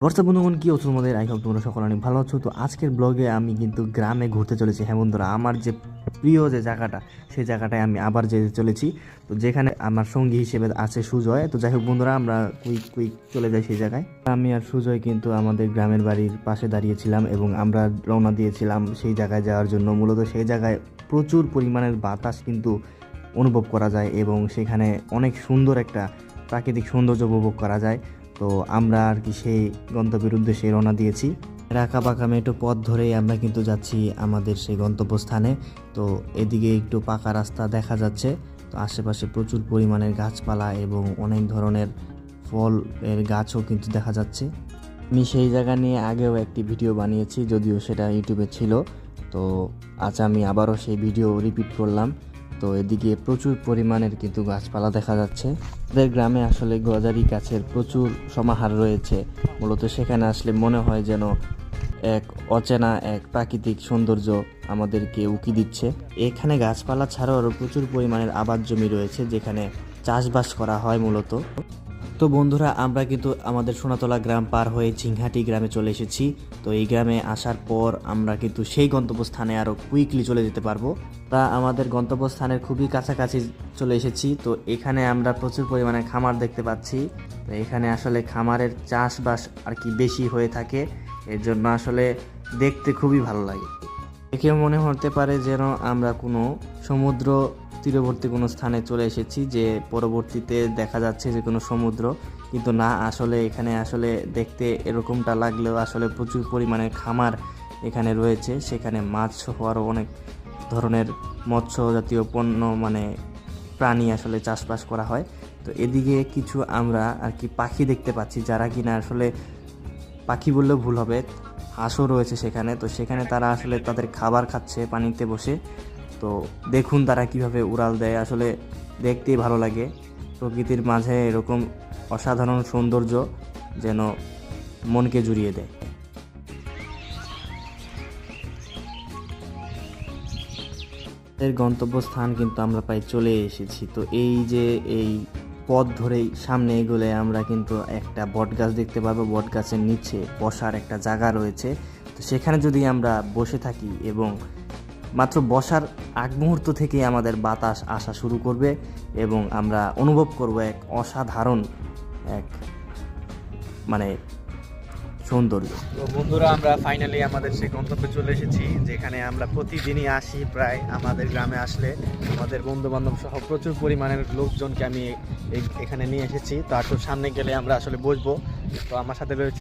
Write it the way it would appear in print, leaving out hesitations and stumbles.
WhatsApp বন্ধুগণ, কী হচ্ছে তোমাদের? আই হোপ তোমরা সকলে অনেক ভালো আছো। তো আজকের ব্লগে আমি কিন্তু গ্রামে ঘুরতে চলেছি। হ্যাঁ বন্ধুরা, আমার যে প্রিয় যে জায়গাটা, সেই জায়গাটায় আমি আবার যেতে চলেছি। তো যেখানে আমার সঙ্গী হিসেবে আছে সুজয়। তো যাই হোক বন্ধুরা, আমরা কুইক কুইক চলে যাই সেই জায়গায়। আমি আর সুজয় কিন্তু আমাদের গ্রামের বাড়ির পাশে দাঁড়িয়েছিলাম এবং আমরা রওনা দিয়েছিলাম সেই জায়গায় যাওয়ার জন্য। মূলত সেই জায়গায় প্রচুর পরিমাণের বাতাস কিন্তু অনুভব করা যায় এবং সেখানে অনেক সুন্দর একটা প্রাকৃতিক সৌন্দর্য উপভোগ করা যায়। তো আমরা আর কি সেই গন্তব্যের উদ্দেশ্যে রওনা দিয়েছি। রাকা পাকা মেঠো পথ ধরেই আমরা কিন্তু যাচ্ছি আমাদের সেই গন্তব্যস্থানে। তো এদিকে একটু পাকা রাস্তা দেখা যাচ্ছে। তো আশেপাশে প্রচুর পরিমাণের গাছপালা এবং অনেক ধরনের ফলের গাছও কিন্তু দেখা যাচ্ছে। আমি সেই জায়গা নিয়ে আগেও একটি ভিডিও বানিয়েছি, যদিও সেটা ইউটিউবে ছিল। তো আজ আমি আবারও সেই ভিডিও রিপিট করলাম। তো এদিকে প্রচুর পরিমাণের কিন্তু গাছপালা দেখা যাচ্ছে। আমাদের গ্রামে আসলে গজারি গাছের প্রচুর সমাহার রয়েছে। মূলত সেখানে আসলে মনে হয় যেন এক অচেনা এক প্রাকৃতিক সৌন্দর্য আমাদেরকে উকি দিচ্ছে। এখানে গাছপালা ছাড়াও আরও প্রচুর পরিমাণের আবাদ জমি রয়েছে, যেখানে চাষবাস করা হয় মূলত। তো বন্ধুরা, আমরা কিন্তু আমাদের সোনাতলা গ্রাম পার হয়ে ঝিংহাটি গ্রামে চলে এসেছি। তো এই গ্রামে আসার পর আমরা কিন্তু সেই গন্তব্যস্থানে আরও কুইকলি চলে যেতে পারবো। তা আমাদের গন্তব্যস্থানের খুবই কাছাকাছি চলে এসেছি। তো এখানে আমরা প্রচুর পরিমাণে খামার দেখতে পাচ্ছি। তো এখানে আসলে খামারের চাষবাস আর কি বেশি হয়ে থাকে, এর জন্য আসলে দেখতে খুবই ভালো লাগে। দেখে মনে হতে পারে যেন আমরা কোনো সমুদ্র তীরবর্তী কোনো স্থানে চলে এসেছি, যে পরবর্তীতে দেখা যাচ্ছে যে কোনো সমুদ্র, কিন্তু না, আসলে এখানে আসলে দেখতে এরকমটা লাগলেও আসলে প্রচুর পরিমাণে খামার এখানে রয়েছে। সেখানে মাছ সহ আরও অনেক ধরনের মৎস্য জাতীয় পণ্য মানে প্রাণী আসলে চাষবাস করা হয়। তো এদিকে কিছু আমরা আর কি পাখি দেখতে পাচ্ছি, যারা কিনা আসলে পাখি বললেও ভুল হবে, হাঁসও রয়েছে সেখানে। তো সেখানে তারা আসলে তাদের খাবার খাচ্ছে পানিতে বসে। তো দেখুন তারা কিভাবে উড়াল দেয়, আসলে দেখতেই ভালো লাগে। প্রকৃতির মাঝে এরকম অসাধারণ সৌন্দর্য যেন মনকে জুড়িয়ে দেয়। এর গন্তব্যস্থান কিন্তু আমরা প্রায় চলে এসেছি। তো এই যে এই পথ ধরেই সামনে এগোলে আমরা কিন্তু একটা বট গাছ দেখতে পাবো। বট গাছের নিচে বসার একটা জায়গা রয়েছে। তো সেখানে যদি আমরা বসে থাকি এবং মাত্র বসার আগ মুহূর্ত থেকেই আমাদের বাতাস আসা শুরু করবে এবং আমরা অনুভব করব এক অসাধারণ এক মানে সৌন্দর্য। তো বন্ধুরা, আমরা ফাইনালি আমাদের সেই গন্তব্যে চলে এসেছি, যেখানে আমরা প্রতিদিনই আসি। প্রায় আমাদের গ্রামে আসলে আমাদের বন্ধু বান্ধব সহ প্রচুর পরিমাণের লোকজনকে আমি এখানে নিয়ে এসেছি। তো একটু সামনে গেলে আমরা আসলে বসবো। তো আমার সাথে রয়েছে